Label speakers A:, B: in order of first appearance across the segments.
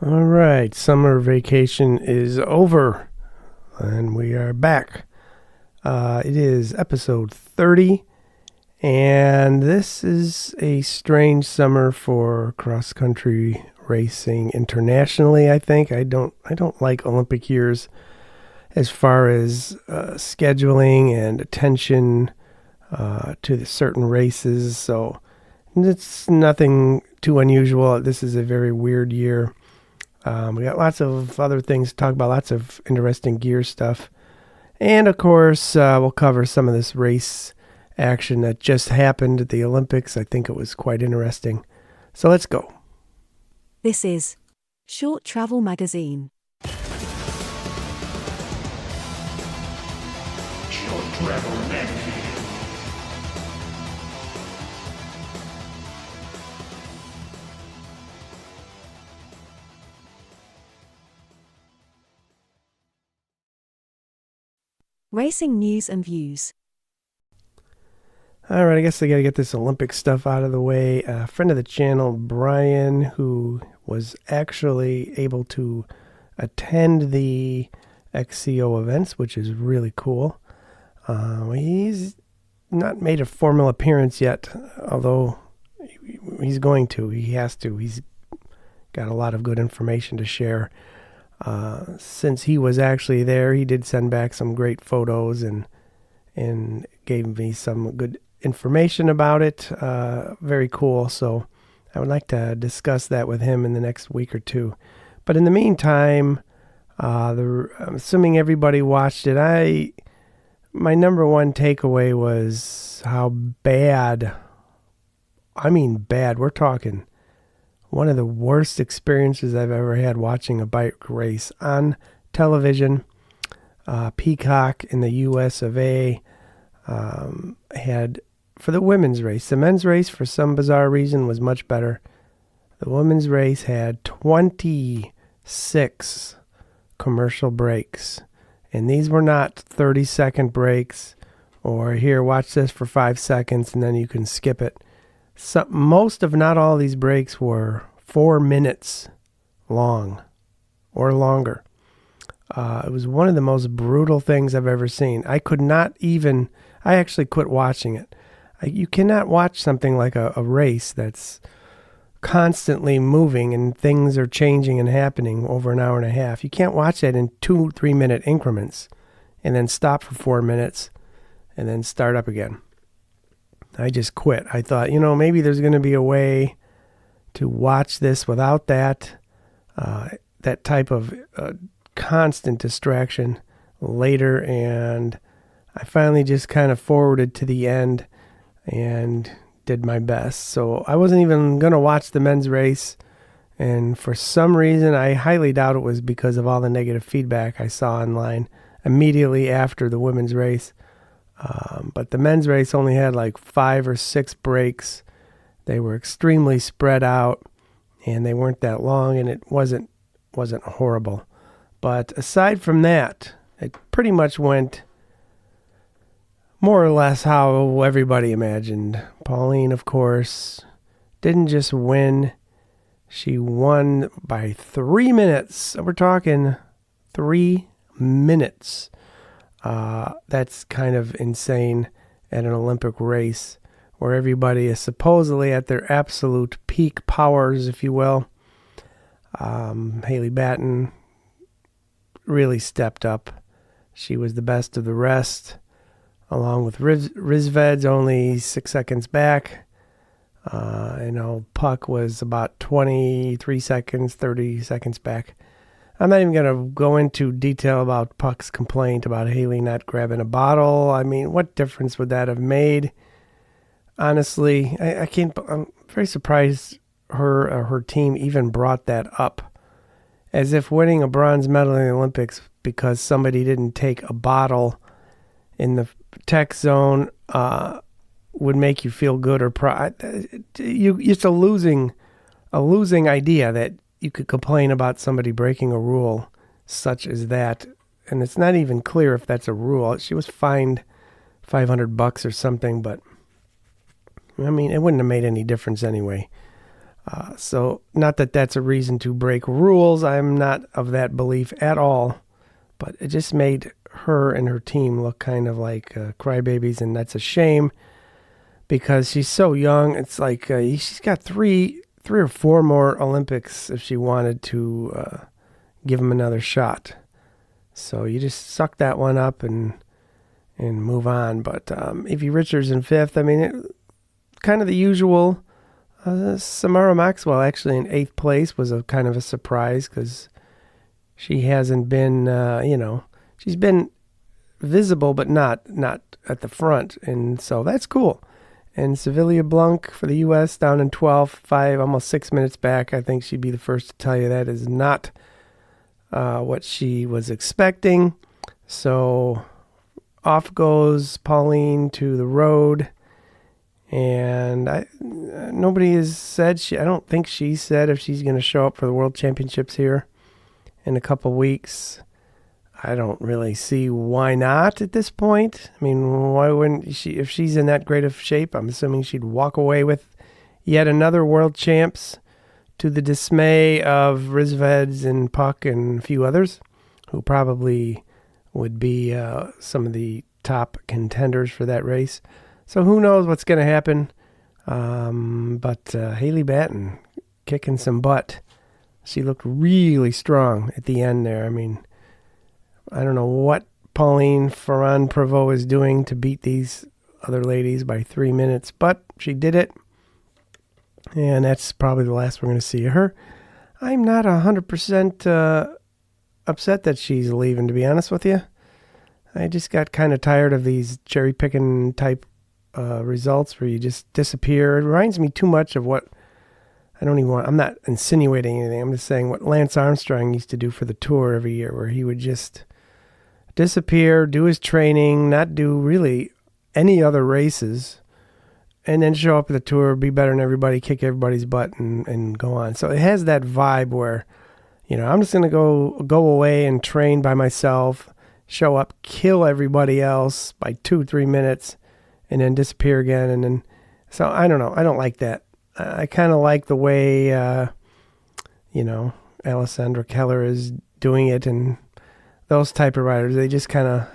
A: All right, summer vacation is over, and we are back. It is episode 30, and this is a strange summer for cross-country racing internationally. I think I don't like Olympic years as far as scheduling and attention to the certain races. So it's nothing too unusual. This is a very weird year. We got lots of other things to talk about, lots of interesting gear stuff. And of course, we'll cover some of this race action that just happened at the Olympics. I think it was quite interesting. So let's go.
B: This is Short Travel Magazine.
C: Short Travel Magazine.
B: Racing news and views.
A: All right, I guess I got to get this Olympic stuff out of the way. A friend of the channel, Brian, who was actually able to attend the XCO events, which is really cool. He's not made a formal appearance yet, although he's going to. He has to. He's got a lot of good information to share. Since he was actually there, he did send back some great photos and gave me some good information about it. Very cool. So I would like to discuss that with him in the next week or two. But in the meantime, I'm assuming everybody watched it. My number one takeaway was how bad. I mean bad. We're talking one of the worst experiences I've ever had watching a bike race on television. Peacock in the US of A had, for the women's race, the men's race for some bizarre reason was much better. The women's race had 26 commercial breaks. And these were not 30-second breaks or here, watch this for 5 seconds and then you can skip it. Most of not all these breaks were 4 minutes long or longer. It was one of the most brutal things I've ever seen. I actually quit watching it. You cannot watch something like a race that's constantly moving and things are changing and happening over an hour and a half. You can't watch that in 2-3 minute increments and then stop for 4 minutes and then start up again. I just quit. I thought, maybe there's going to be a way to watch this without that type of constant distraction later. And I finally just kind of forwarded to the end and did my best. So I wasn't even going to watch the men's race. And for some reason, I highly doubt it was because of all the negative feedback I saw online immediately after the women's race. But the men's race only had like 5 or 6 breaks. They were extremely spread out, and they weren't that long, and it wasn't horrible. But aside from that, it pretty much went more or less how everybody imagined. Pauline, of course, didn't just win. She won by 3 minutes. We're talking 3 minutes. That's kind of insane at an Olympic race where everybody is supposedly at their absolute peak powers, if you will. Haley Batten really stepped up. She was the best of the rest, along with Rizved's only 6 seconds back. Puck was about 23 seconds, 30 seconds back. I'm not even going to go into detail about Puck's complaint about Haley not grabbing a bottle. I mean, what difference would that have made? Honestly, I'm very surprised her team even brought that up. As if winning a bronze medal in the Olympics because somebody didn't take a bottle in the tech zone would make you feel good or proud. It's a losing idea that you could complain about somebody breaking a rule such as that, and it's not even clear if that's a rule. She was fined $500 or something, but I mean, it wouldn't have made any difference anyway. So not that that's a reason to break rules. I'm not of that belief at all. But it just made her and her team look kind of like crybabies, and that's a shame because she's so young. It's like she's got three or four more Olympics if she wanted to give him another shot. So you just suck that one up and move on. But Evie Richards in fifth. I mean, kind of the usual. Samara Maxwell actually in eighth place was a kind of a surprise because she hasn't been, she's been visible but not at the front, and so that's cool. And Sevilla Blanc for the U.S. down in 12th, almost 6 minutes back. I think she'd be the first to tell you that is not what she was expecting. So off goes Pauline to the road. And nobody has said, I don't think she said if she's going to show up for the World Championships here in a couple weeks. I don't really see why not at this point. I mean, why wouldn't she? If she's in that great of shape, I'm assuming she'd walk away with yet another World Champs to the dismay of Rizveds and Puck and a few others who probably would be some of the top contenders for that race. So who knows what's going to happen. But Haley Batten kicking some butt. She looked really strong at the end there. I mean, I don't know what Pauline Ferrand-Prévot is doing to beat these other ladies by 3 minutes, but she did it. And that's probably the last we're going to see of her. I'm not 100% upset that she's leaving, to be honest with you. I just got kind of tired of these cherry-picking type results where you just disappear. It reminds me too much of what I'm not insinuating anything. I'm just saying what Lance Armstrong used to do for the tour every year, where he would just disappear, do his training, not do really any other races, and then show up at the tour, be better than everybody, kick everybody's butt, and go on. So it has that vibe where, I'm just going to go away and train by myself, show up, kill everybody else by 2-3 minutes, and then disappear again. And then, so I don't know. I don't like that. I kind of like the way, Alessandra Keller is doing it, and those type of riders, they just kind of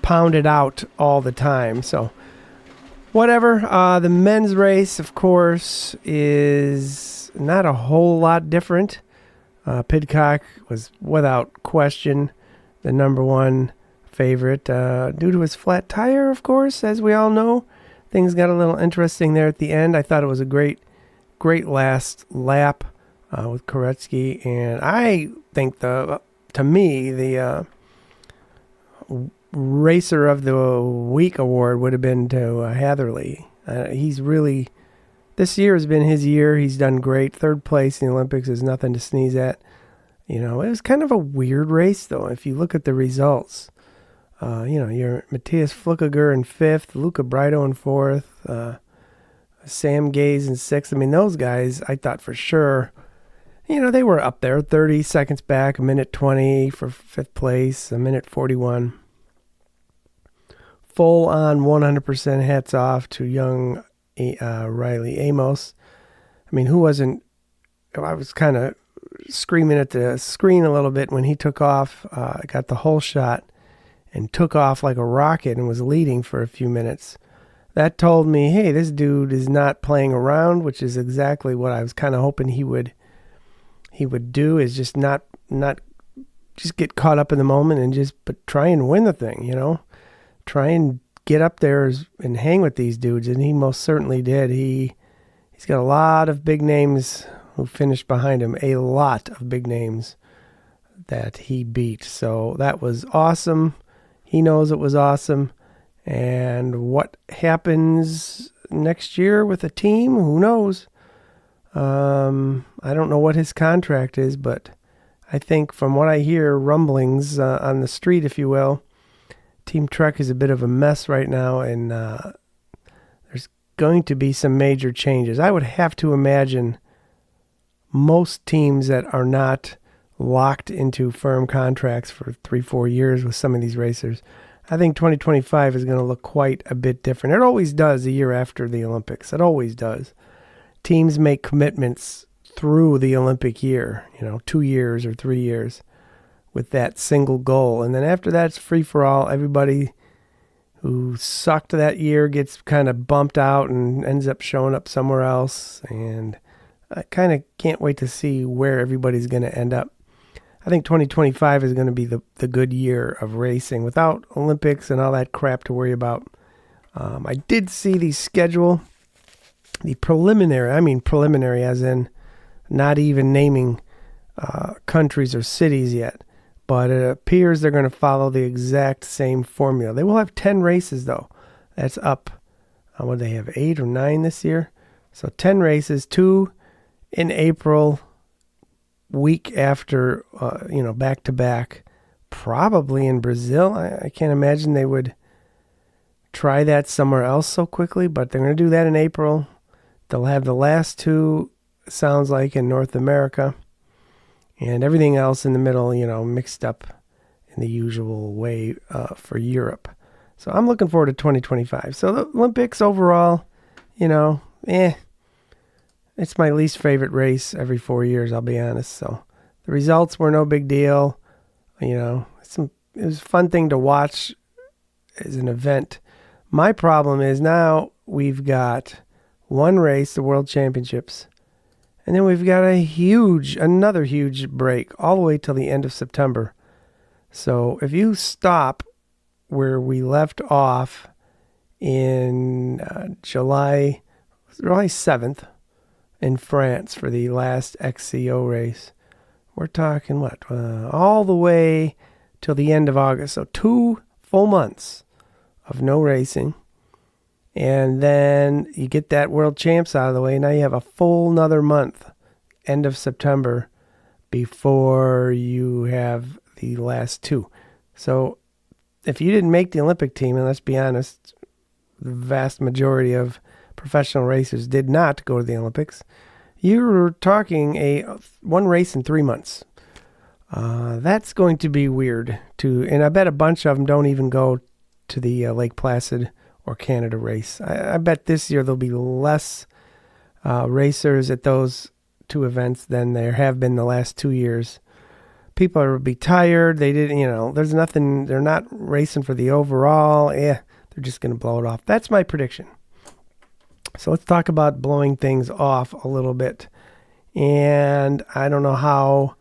A: pound it out all the time. So whatever. The men's race, of course, is not a whole lot different. Pidcock was without question the number one favorite due to his flat tire, of course, as we all know. Things got a little interesting there at the end. I thought it was a great last lap with Koretsky, and I think the Racer of the Week award would have been to Hatherley. He's really, this year has been his year. He's done great. Third place in the Olympics is nothing to sneeze at. It was kind of a weird race, though, if you look at the results. You're Matthias Flukiger in fifth, Luca Brido in fourth, Sam Gaze in sixth. I mean, those guys, I thought for sure, they were up there, 30 seconds back, a minute 20 for fifth place, a minute 41. Full on 100% hats off to young Riley Amos. I mean, who wasn't, I was kind of screaming at the screen a little bit when he took off, got the whole shot, and took off like a rocket and was leading for a few minutes. That told me, hey, this dude is not playing around, which is exactly what I was kind of hoping he would do, is just not just get caught up in the moment and but try and win the thing, Try and get up there and hang with these dudes, and he most certainly did. He's got a lot of big names who finished behind him, a lot of big names that he beat. So that was awesome. He knows it was awesome. And what happens next year with the team, who knows? I don't know what his contract is, but I think from what I hear, rumblings on the street, if you will, Team Trek is a bit of a mess right now, and there's going to be some major changes. I would have to imagine most teams that are not locked into firm contracts for 3-4 years with some of these racers, I think 2025 is going to look quite a bit different. It always does the year after the Olympics. It always does. teams make commitments through the Olympic year, 2 years or 3 years with that single goal. And then after that, it's free for all. Everybody who sucked that year gets kind of bumped out and ends up showing up somewhere else. And I kind of can't wait to see where everybody's going to end up. I think 2025 is going to be the good year of racing without Olympics and all that crap to worry about. I did see the schedule, the preliminary as in not even naming countries or cities yet. But it appears they're going to follow the exact same formula. They will have 10 races, though. That's up. What do they have, 8 or 9 this year? So 10 races, 2 in April, week after, back to back. Probably in Brazil. I can't imagine they would try that somewhere else so quickly, but they're going to do that in April. They'll have the last 2, sounds like, in North America. And everything else in the middle, mixed up in the usual way for Europe. So I'm looking forward to 2025. So the Olympics overall, it's my least favorite race every 4 years, I'll be honest. So the results were no big deal. It was a fun thing to watch as an event. My problem is now we've got one race, the World Championships. And then we've got another huge break all the way till the end of September. So if you stop where we left off in July 7th in France for the last XCO race, we're talking all the way till the end of August. So 2 full months of no racing. And then you get that World Champs out of the way. Now you have a full another month, end of September, before you have the last 2. So if you didn't make the Olympic team, and let's be honest, the vast majority of professional racers did not go to the Olympics, you were talking one race in 3 months. That's going to be weird, and I bet a bunch of them don't even go to the Lake Placid or Canada race. I bet this year there'll be less racers at those 2 events than there have been the last 2 years. People will be tired. They didn't, there's nothing. They're not racing for the overall. They're just going to blow it off. That's my prediction. So let's talk about blowing things off a little bit. And I don't know how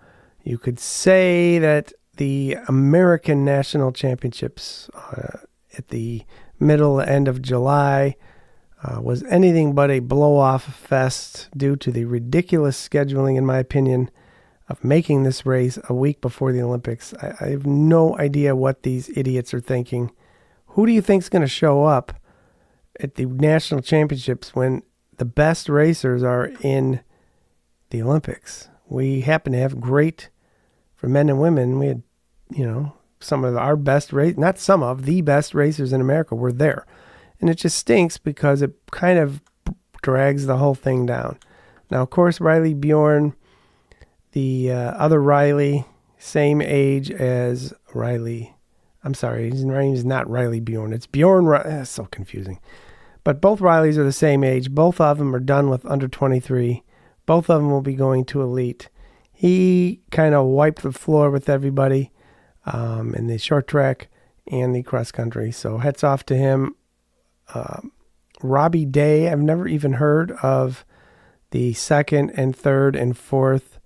A: you could say that the American National Championships at the end of July was anything but a blow-off fest due to the ridiculous scheduling, in my opinion, of making this race a week before the Olympics. I have no idea what these idiots are thinking. Who do you think is going to show up at the national championships when the best racers are in the Olympics? We happen to have for men and women, we had, some of our best not some of the best racers in America were there. And it just stinks because it kind of drags the whole thing down. Now, of course, Riley Bjorn, the other Riley, same age as Riley. I'm sorry, his name is not Riley Bjorn. It's Bjorn. That's so confusing. But both Rileys are the same age. Both of them are done with under 23. Both of them will be going to elite. He kind of wiped the floor with everybody in the short track and the cross country. So hats off to him. Robbie Day, I've never even heard of the second and third and fourth.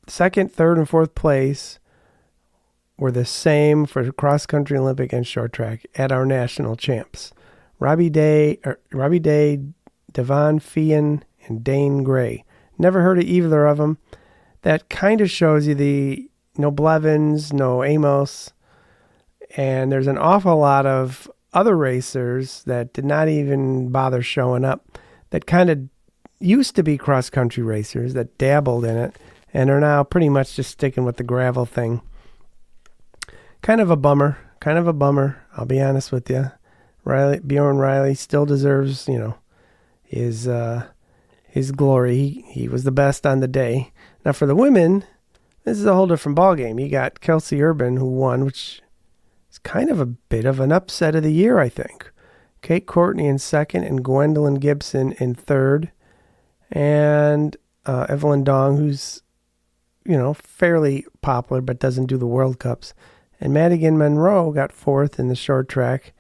A: Second, third, and fourth place were the same for cross country, Olympic, and short track at our national champs. Robbie Day, Devon Feehan, and Dane Gray. Never heard of either of them. That kind of shows you no Blevins, no Amos, and there's an awful lot of other racers that did not even bother showing up that kind of used to be cross-country racers that dabbled in it and are now pretty much just sticking with the gravel thing. Kind of a bummer. I'll be honest with you. Bjorn Riley still deserves, his glory. He was the best on the day. Now for the women, this is a whole different ballgame. You got Kelsey Urban, who won, which is kind of a bit of an upset of the year, I think. Kate Courtney in second and Gwendolyn Gibson in third. and Evelyn Dong, who's, fairly popular but doesn't do the World Cups. And Madigan Monroe got fourth in the short track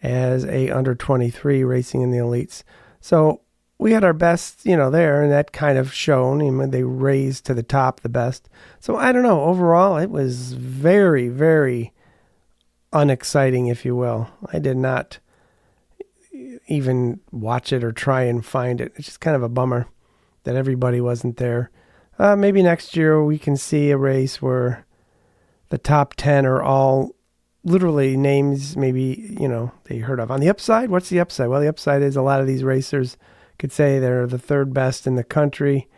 A: as a under 23 racing in the elites. So we had our best, there, and that kind of shown. They raised to the top the best. So I don't know. Overall, it was very, very unexciting, if you will. I did not even watch it or try and find it. It's just kind of a bummer that everybody wasn't there. Maybe next year we can see a race where the top 10 are all literally names maybe, they heard of. On the upside, what's the upside? Well, the upside is a lot of these racers could say they're the third best in the country.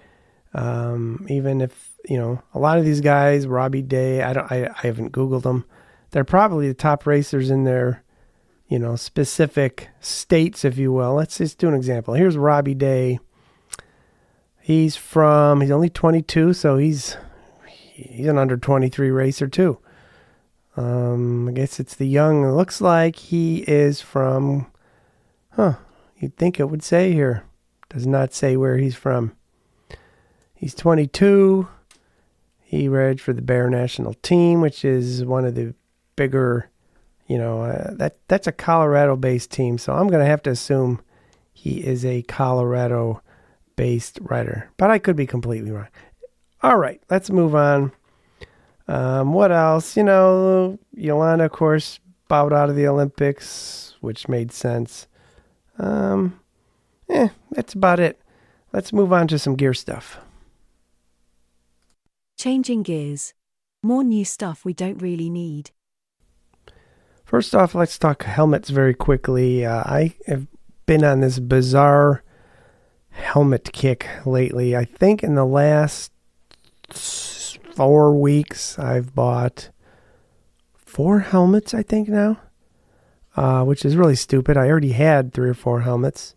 A: Even if, a lot of these guys, Robbie Day, I haven't Googled them. They're probably the top racers in their, specific states, if you will. Let's just do an example. Here's Robbie Day. He's only 22, so he's an under 23 racer too. I guess it's the young. It looks like he is from, you'd think it would say here. Does not say where he's from. He's 22. He rode for the Bear National Team, which is one of the bigger, that's a Colorado-based team. So I'm going to have to assume he is a Colorado-based rider. But I could be completely wrong. All right, let's move on. What else? Yolanda, of course, bowed out of the Olympics, which made sense. That's about it. Let's move on to some gear stuff.
B: Changing gears. More new stuff we don't really need.
A: First off, let's talk helmets very quickly. I have been on this bizarre helmet kick lately. I think in the last 4 weeks, I've bought 4 helmets, I think now, which is really stupid. I already had 3 or 4 helmets.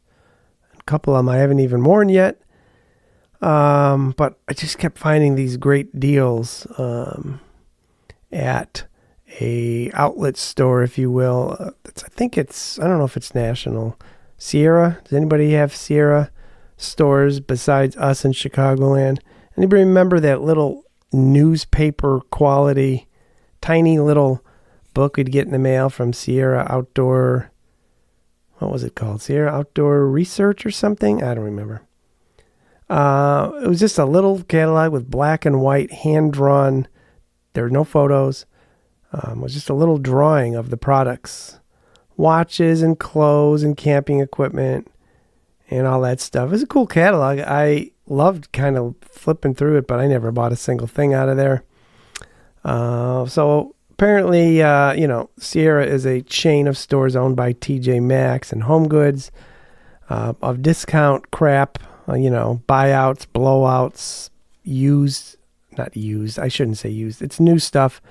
A: A couple of them I haven't even worn yet. But I just kept finding these great deals at a outlet store, if you will. I don't know if it's national. Sierra? Does anybody have Sierra stores besides us in Chicagoland? Anybody remember that little newspaper quality, tiny little book we'd get in the mail from Sierra Outdoor? What was it called? Sierra Outdoor Research or something? I don't remember. It was just a little catalog with black and white hand-drawn. There were no photos. It was just a little drawing of the products. Watches and clothes and camping equipment and all that stuff. It was a cool catalog. I loved kind of flipping through it, but I never bought a single thing out of there. So apparently, Sierra is a chain of stores owned by TJ Maxx and Home Goods of discount crap, buyouts, blowouts, not used. I shouldn't say used. It's new stuff,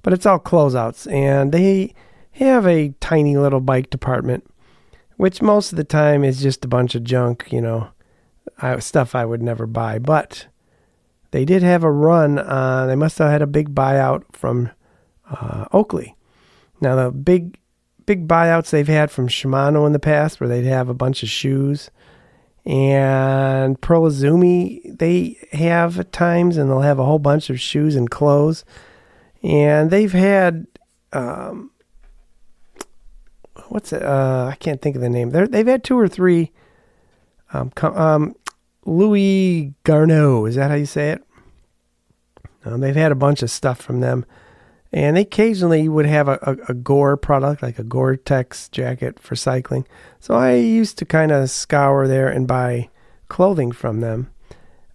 A: but it's all closeouts. And they have a tiny little bike department, which most of the time is just a bunch of junk, stuff I would never buy. But they did have a run on, they must have had a big buyout from Oakley. Now, the big buyouts they've had from Shimano in the past, where they'd have a bunch of shoes, and Pearl Izumi they have at times, and they'll have a whole bunch of shoes and clothes. And they've had, I can't think of the name. They've had 2 or 3, Louis Garneau, is that how you say it? They've had a bunch of stuff from them. And they occasionally would have a Gore product, like a Gore-Tex jacket for cycling. So I used to kind of scour there and buy clothing from them.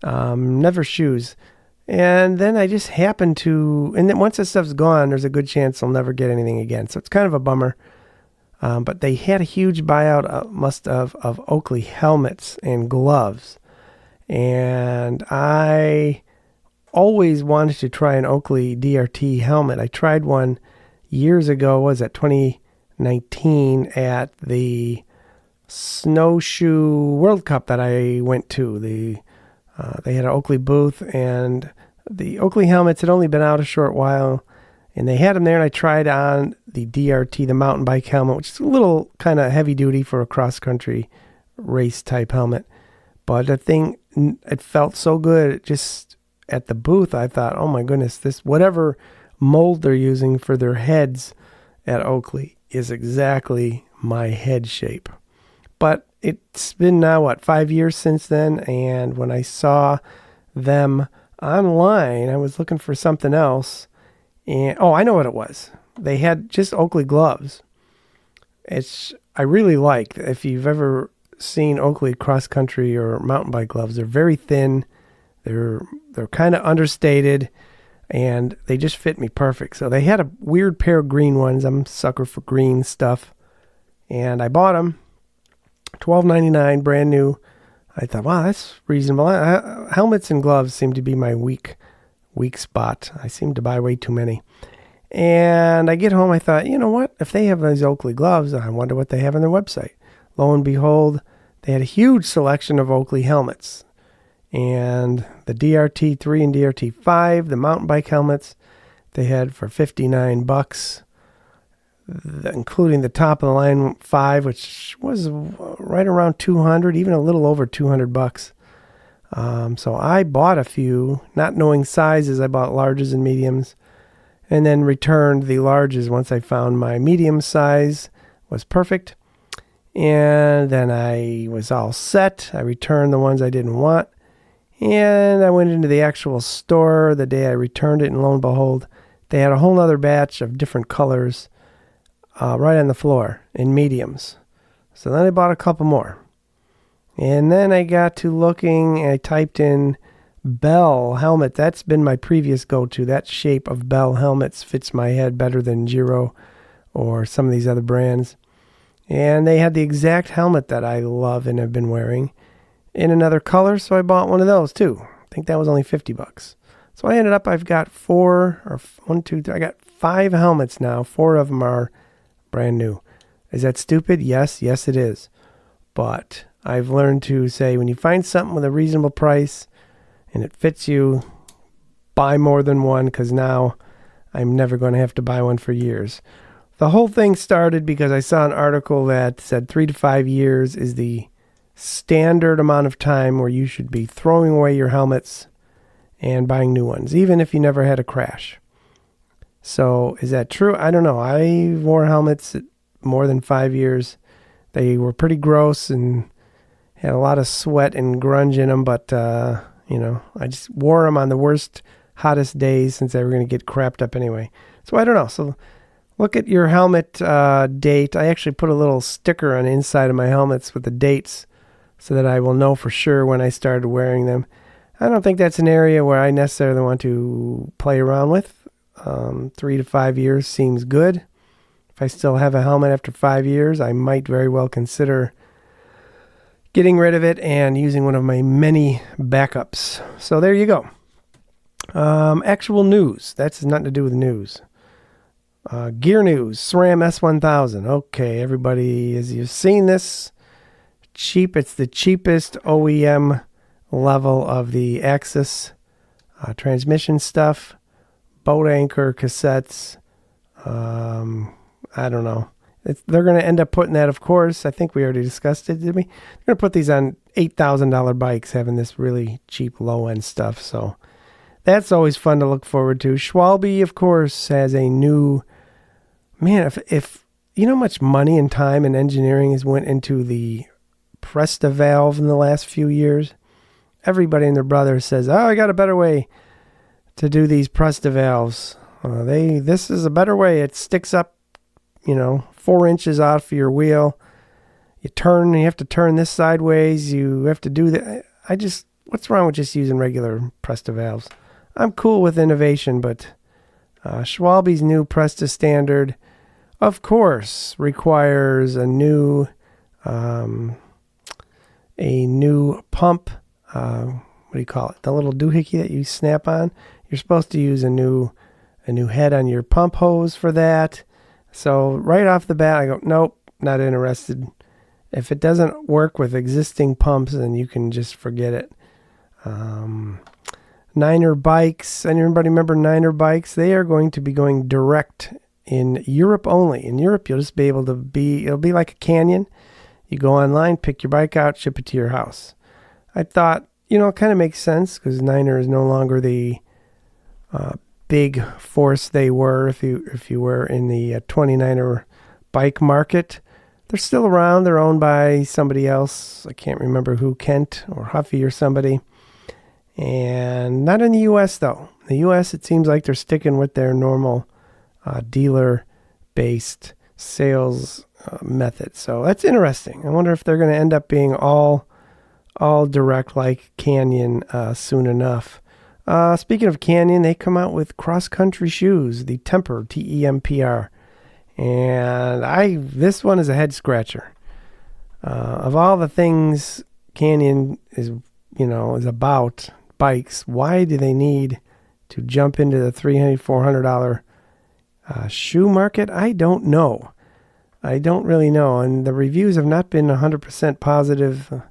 A: Never shoes. And then I just happened to, and then once that stuff's gone, there's a good chance I'll never get anything again. So it's kind of a bummer. But they had a huge buyout, of Oakley helmets and gloves. And I always wanted to try an Oakley DRT helmet. I tried one years ago, 2019, at the Snowshoe World Cup that I went to. They had an Oakley booth, and the Oakley helmets had only been out a short while, and they had them there, and I tried on the DRT, the mountain bike helmet, which is a little kind of heavy duty for a cross-country race type helmet. But the thing it felt so good. Just at the booth, I thought, oh my goodness, this whatever mold they're using for their heads at Oakley is exactly my head shape. But it's been now, 5 years since then, and when I saw them online, I was looking for something else, and I know what it was. They had just Oakley gloves. I really like, if you've ever seen Oakley cross country or mountain bike gloves, they're very thin, they're kind of understated, and they just fit me perfect. So they had a weird pair of green ones. I'm a sucker for green stuff, and I bought them. $12.99, brand new. I thought, wow, that's reasonable. Helmets and gloves seem to be my weak spot. I seem to buy way too many. And I get home, I thought, you know what? If they have those Oakley gloves, I wonder what they have on their website. Lo and behold, they had a huge selection of Oakley helmets. And the DRT3 and DRT5, the mountain bike helmets, they had for $59, including the top of the line 5, which was right around $200, even a little over $200. So I bought a few, not knowing sizes. I bought larges and mediums, and then returned the larges once I found my medium size was perfect. And then I was all set. I returned the ones I didn't want. And I went into the actual store the day I returned it, and lo and behold, they had a whole other batch of different colors right on the floor in mediums. So then I bought a couple more. And then I got to looking, I typed in Bell helmet. That's been my previous go-to. That shape of Bell helmets fits my head better than Giro or some of these other brands. And they had the exact helmet that I love and have been wearing in another color, so I bought one of those too. I think that was only $50. So I ended up, I've got I got 5 helmets now. 4 of them are brand new. Is that stupid? Yes, it is. But I've learned to say, when you find something with a reasonable price and it fits you, buy more than one, because now I'm never going to have to buy one for years. The whole thing started because I saw an article that said 3 to 5 years is the standard amount of time where you should be throwing away your helmets and buying new ones, even if you never had a crash. So is that true? I don't know. I wore helmets more than 5 years. They were pretty gross and had a lot of sweat and grunge in them, but I just wore them on the worst, hottest days since they were going to get crapped up anyway. So I don't know. So look at your helmet date. I actually put a little sticker on the inside of my helmets with the dates so that I will know for sure when I started wearing them. I don't think that's an area where I necessarily want to play around with. 3 to 5 years seems good. If I still have a helmet after 5 years, I might very well consider getting rid of it and using one of my many backups. So there you go. Actual news. That's nothing to do with news. Gear news. SRAM S1000. Okay, everybody, as you've seen this, it's the cheapest OEM level of the Axis transmission stuff. Boat anchor, cassettes. I don't know. They're going to end up putting that, of course. I think we already discussed it, did we? They're going to put these on $8,000 bikes, having this really cheap low-end stuff. So that's always fun to look forward to. Schwalbe, of course, has a new... Man, if you know how much money and time and engineering has went into the Presta valve in the last few years, everybody and their brother says, I got a better way to do these Presta valves. This is a better way. It sticks up, 4 inches off your wheel. You have to turn this sideways. You have to do that. What's wrong with just using regular Presta valves? I'm cool with innovation, but Schwalbe's new Presta standard, of course, requires a new pump. What do you call it? The little doohickey that you snap on. You're supposed to use a new head on your pump hose for that. So right off the bat, I go, nope, not interested. If it doesn't work with existing pumps, then you can just forget it. Niner bikes. Anybody remember Niner bikes? They are going to be going direct in Europe only. In Europe, you'll just be able to it'll be like a Canyon. You go online, pick your bike out, ship it to your house. I thought, it kind of makes sense because Niner is no longer the big force they were if you were in the 29er bike market. They're still around. They're owned by somebody else. I can't remember who, Kent or Huffy or somebody. And not in the U.S. though. In the U.S. it seems like they're sticking with their normal dealer-based sales method. So that's interesting. I wonder if they're going to end up being all direct like Canyon soon enough. Speaking of Canyon, they come out with cross-country shoes, the Temper, T-E-M-P-R. And this one is a head scratcher. Of all the things Canyon is about, bikes, why do they need to jump into the $300, $400 shoe market? I don't know. I don't really know. And the reviews have not been 100% positive,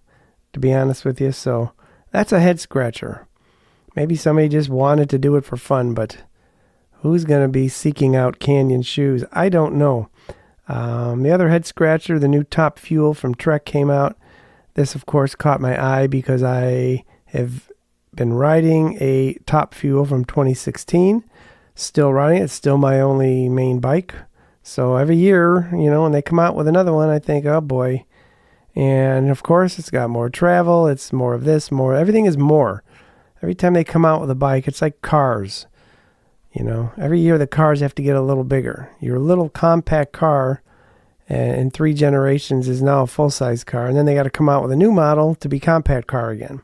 A: to be honest with you. So that's a head scratcher. Maybe somebody just wanted to do it for fun, but who's going to be seeking out Canyon shoes? I don't know. The other head scratcher, the new Top Fuel from Trek came out. This, of course, caught my eye because I have been riding a Top Fuel from 2016. Still riding it. It's still my only main bike. So every year, when they come out with another one, I think, oh boy. And of course, it's got more travel. It's more of this, more. Everything is more. Every time they come out with a bike, it's like cars. Every year the cars have to get a little bigger. Your little compact car in 3 generations is now a full-size car. And then they got to come out with a new model to be compact car again.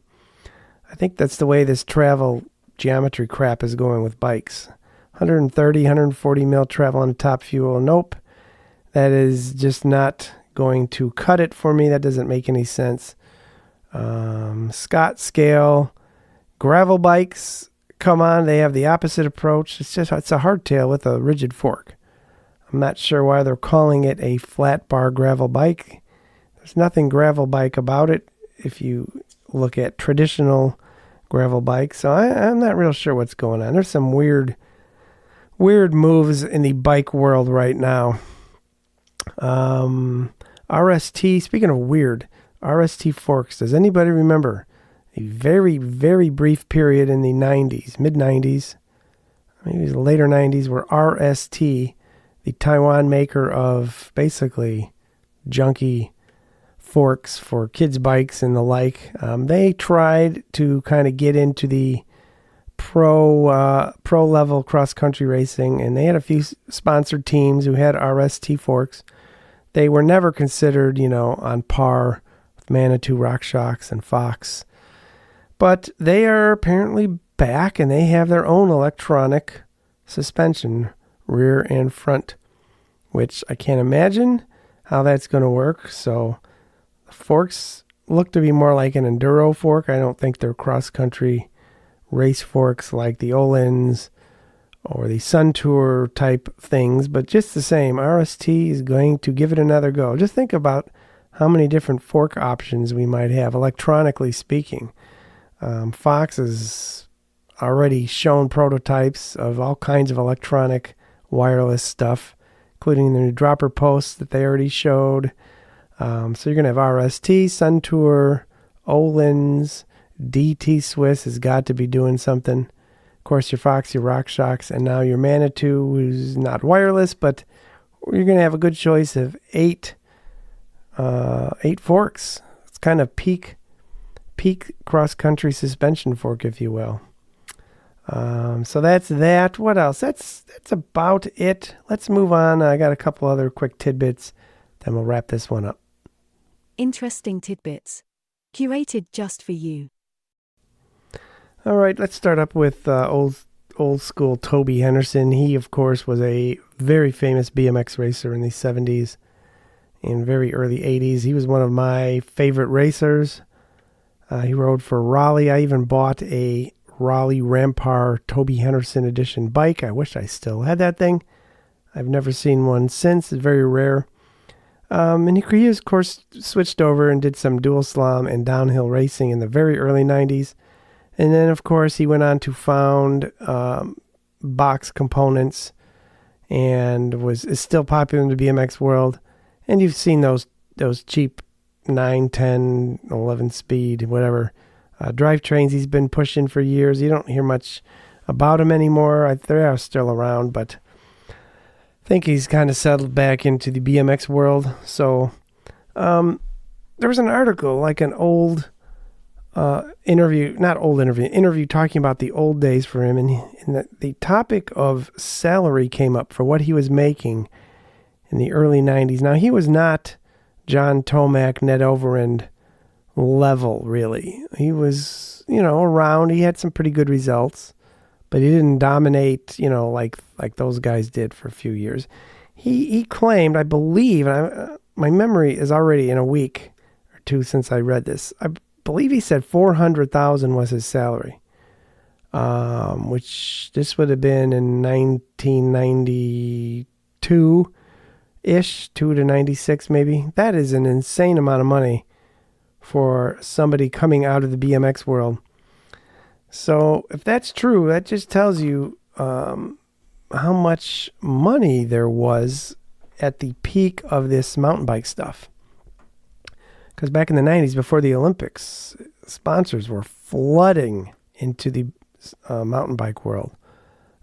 A: I think that's the way this travel geometry crap is going with bikes. 130, 140 mil travel on Top Fuel. Nope. That is just not going to cut it for me. That doesn't make any sense. Scott Scale. Gravel bikes, come on, they have the opposite approach. It's a hardtail with a rigid fork. I'm not sure why they're calling it a flat bar gravel bike. There's nothing gravel bike about it if you look at traditional gravel bikes. So I'm not real sure what's going on. There's some weird moves in the bike world right now. RST, speaking of weird, RST forks. Does anybody remember a very, very brief period in the 90s, mid-90s, maybe the later 90s, where RST, the Taiwan maker of basically junky forks for kids' bikes and the like, they tried to kind of get into the pro-level cross-country racing, and they had a few sponsored teams who had RST forks. They were never considered, on par with Manitou, RockShox, and Fox. But they are apparently back, and they have their own electronic suspension, rear and front, which I can't imagine how that's going to work. So the forks look to be more like an enduro fork. I don't think they're cross-country race forks like the Öhlins or the Sun Tour type things, but just the same, RST is going to give it another go. Just think about how many different fork options we might have, electronically speaking. Fox has already shown prototypes of all kinds of electronic wireless stuff, including the new dropper posts that they already showed. So you're going to have RST, Sun Tour, Öhlins, DT Swiss has got to be doing something. Of course, your Fox, your RockShox, and now your Manitou, who's not wireless, but you're going to have a good choice of eight forks. It's kind of peak cross-country suspension fork, if you will. So that's that. What else? That's about it. Let's move on. I got a couple other quick tidbits, then we'll wrap this one up.
B: Interesting tidbits. Curated just for you.
A: All right, let's start up with old school Toby Henderson. He, of course, was a very famous BMX racer in the 70s and very early 80s. He was one of my favorite racers. He rode for Raleigh. I even bought a Raleigh Rampar Toby Henderson edition bike. I wish I still had that thing. I've never seen one since. It's very rare. And he, of course, switched over and did some dual slalom and downhill racing in the very early 90s. And then, of course, he went on to found Box Components and is still popular in the BMX world. And you've seen those cheap 9, 10, 11 speed, whatever, Drivetrains he's been pushing for years. You don't hear much about him anymore. They are still around, but I think he's kind of settled back into the BMX world. So there was an article, like an old interview talking about the old days for him, and the topic of salary came up for what he was making in the early 90s. Now, he was not John Tomac, Ned Overend level, really. He was, around. He had some pretty good results, but he didn't dominate, like those guys did for a few years. He claimed, I believe, and my memory is already in a week or two since I read this, I believe he said $400,000 was his salary, which this would have been in 1992-ish, 2 to 96 maybe. That is an insane amount of money for somebody coming out of the BMX world. So if that's true, that just tells you how much money there was at the peak of this mountain bike stuff. Because back in the 90s, before the Olympics, sponsors were flooding into the mountain bike world.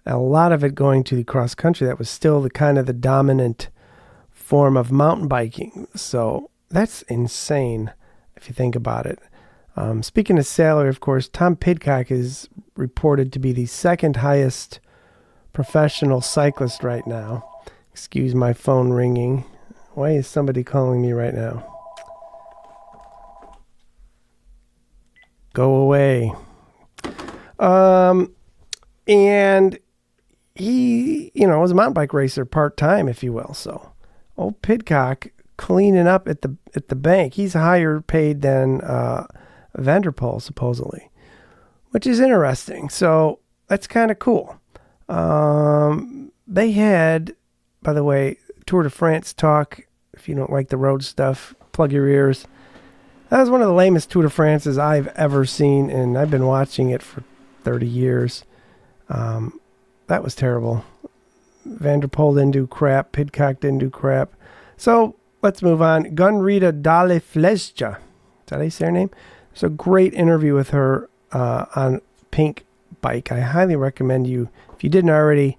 A: A lot of it going to the cross country. That was still the kind of the dominant form of mountain biking. So that's insane if you think about it. Speaking of salary, of course, Tom Pidcock is reported to be the second highest professional cyclist right now. Excuse my phone ringing. Why is somebody calling me right now? Go away. And he, was a mountain bike racer part-time, if you will. So old Pidcock cleaning up at the bank. He's higher paid than Vanderpool, supposedly, which is interesting. So that's kind of cool. They had, by the way, Tour de France talk. If you don't like the road stuff, plug your ears. That was one of the lamest Tour de France's I've ever seen, and I've been watching it for 30 years. That was terrible. Vanderpool didn't do crap. Pidcock didn't do crap. So let's move on. Gunrita Dalle Flecha. Is that how you say her name? It's a great interview with her on Pink Bike. I highly recommend you, if you didn't already,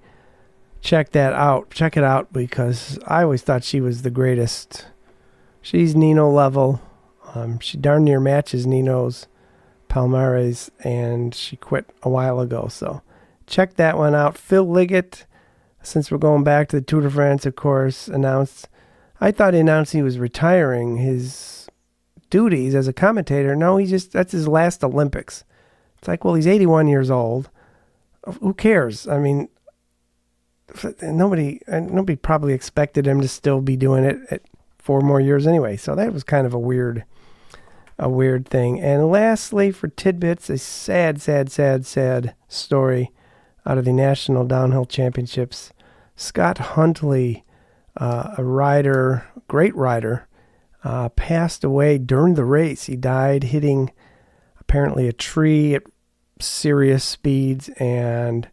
A: check that out. Check it out, because I always thought she was the greatest. She's Nino level. She darn near matches Nino's Palmares, and she quit a while ago. So check that one out. Phil Liggett, since we're going back to the Tour de France, of course, I thought he announced he was retiring his duties as a commentator. No, that's his last Olympics. It's like, well, he's 81 years old. Who cares? I mean, nobody probably expected him to still be doing it at 4 more years anyway. So that was kind of a weird thing. And lastly, for tidbits, a sad story out of the National Downhill Championships. Scott Huntley, great rider, passed away during the race. He died hitting apparently a tree at serious speeds, and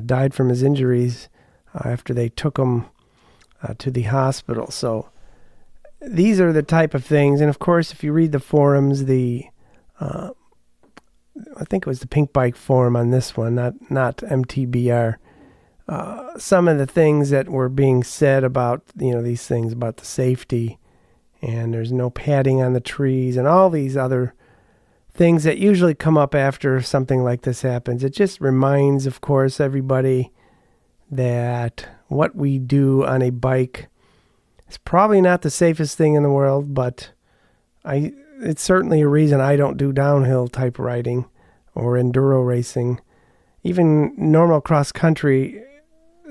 A: died from his injuries after they took him to the hospital. So these are the type of things. And of course, if you read the forums, I think it was the Pink Bike forum on this one, not MTBR. Some of the things that were being said about, these things about the safety, and there's no padding on the trees, and all these other things that usually come up after something like this happens. It just reminds, of course, everybody that what we do on a bike, it's probably not the safest thing in the world, but it's certainly a reason I don't do downhill type riding or enduro racing. Even normal cross country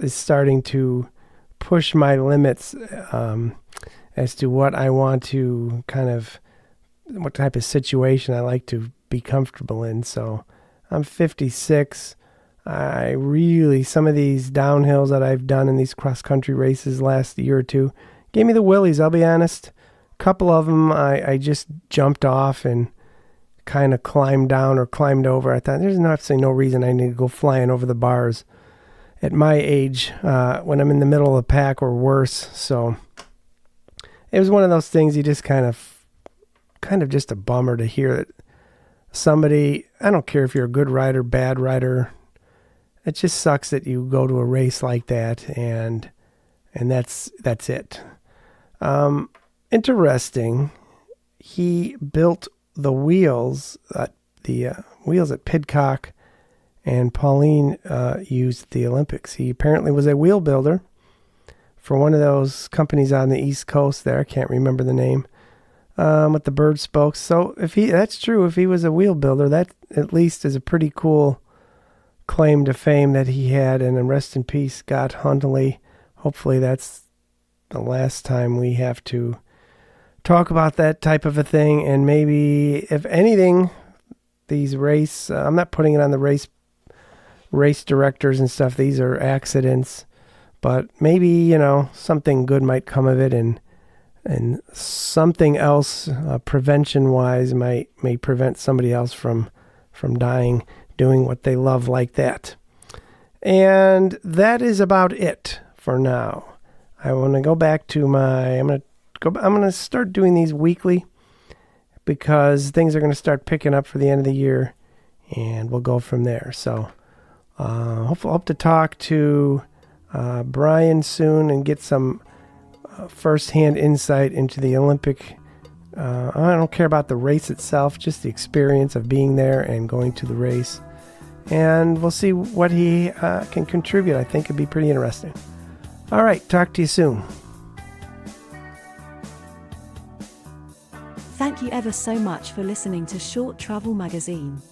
A: is starting to push my limits as to what I want to what type of situation I like to be comfortable in. So I'm 56. Some of these downhills that I've done in these cross country races last year or two gave me the willies, I'll be honest. A couple of them I just jumped off and kind of climbed down or climbed over. I thought there's absolutely no reason I need to go flying over the bars at my age when I'm in the middle of the pack or worse. So it was one of those things you just kind of just a bummer to hear that somebody, I don't care if you're a good rider, bad rider, it just sucks that you go to a race like that and that's it. Interesting. He built the wheels at Pidcock, and Pauline used the Olympics. He apparently was a wheel builder for one of those companies on the East Coast there. I can't remember the name. With the bird spokes. So that's true, if he was a wheel builder, that at least is a pretty cool claim to fame that he had. And rest in peace, Scott Hundley. Hopefully that's the last time we have to talk about that type of a thing. And maybe, if anything, these I'm not putting it on the race directors and stuff. These are accidents, but maybe, something good might come of it, and something else prevention-wise may prevent somebody else from dying doing what they love like that. And that is about it for now. I want to go back to I'm going to start doing these weekly, because things are going to start picking up for the end of the year, and we'll go from there. So hope to talk to Brian soon and get some first-hand insight into the Olympic. I don't care about the race itself, just the experience of being there and going to the race. And we'll see what he can contribute. I think it'd be pretty interesting. All right, talk to you soon.
B: Thank you ever so much for listening to Short Travel Magazine.